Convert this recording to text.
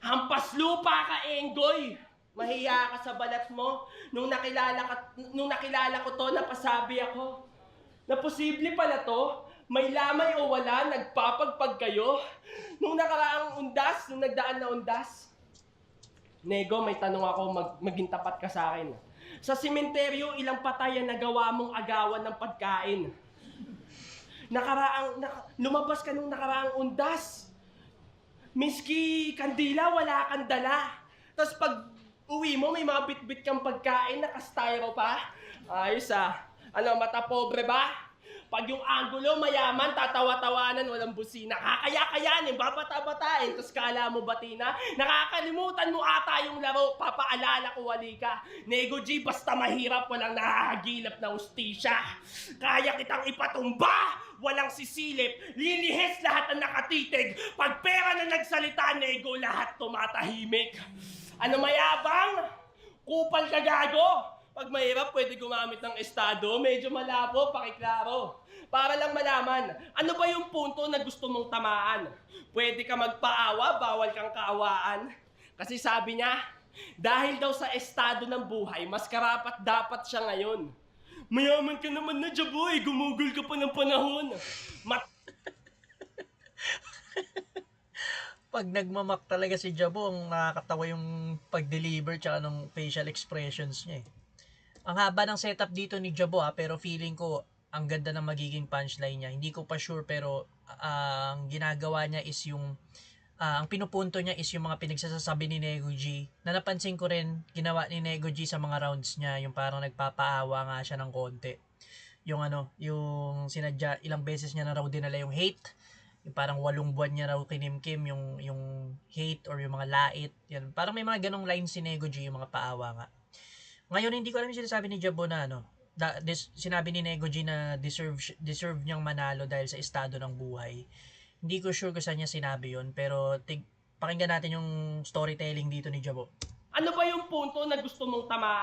Hampas lupa ka, Enggoy! Mahiya ka sa balat mo. Nung nakilala ko to, napasabi ako na posible pala to. May lamay o wala, nagpapagpag kayo. Nung nagdaan na undas. Nego, may tanong ako, maging tapat ka sa akin. Sa simenteryo, ilang patay ang nagawa mong agawan ng pagkain? Lumabas ka nung nakaraang undas. Miski kandila, wala kang dala. Tapos pag uwi mo, may mga bit-bit kang pagkain, nakastyro pa. Ayos ah. Ano, mata pobre ba? Pag yung angulo, mayaman, tatawa-tawanan, walang busina. Kakaya-kayanin, babata-batain, tapos kala mo batina. Nakakalimutan mo ata yung laro, papaalala ko wali ka. Nego G, basta mahirap, walang nakahagilap na ustisya. Kaya kitang ipatumba, walang sisilip, lilihis lahat ang nakatitig. Pag pera na nagsalita, Nego, lahat tumatahimik. Ano mayabang? Kupal ka gago! Pag mahirap, pwede gumamit ng estado, medyo malabo, pakiklaro. Para lang malaman, ano ba yung punto na gusto mong tamaan? Pwede ka magpaawa, bawal kang kaawaan. Kasi sabi niya, dahil daw sa estado ng buhay, mas karapat dapat siya ngayon. Mayaman ka naman na, Jaboy, gumugol ka pa ng panahon. Pag nagmamak talaga si Jabo, ang nakakatawa yung pag-deliver tsaka ng facial expressions niya eh. Ang haba ng setup dito ni Jabo pero feeling ko ang ganda ng magiging punchline niya. Hindi ko pa sure pero ang ginagawa niya is yung ang pinupunto niya is yung mga pinagsasabi ni Nego G. Na napansin ko rin ginawa ni Nego G sa mga rounds niya, yung parang nagpapaawa nga siya ng konti. Yung yung sinadya ilang beses niya na raw dinala yung hate. Yung parang 8 buwan niya raw kinimkim yung hate or yung mga lait. Yan. Parang may mga ganong lines si Nego G, yung mga paawa nga. Ngayon, hindi ko alam yung sinasabi ni Jabo na sinabi ni Nego G na deserve niyang manalo dahil sa estado ng buhay. Hindi ko sure kung saan niya sinabi yun, pero pakinggan natin yung storytelling dito ni Jabo. Ano ba yung punto na gusto mong tamaan?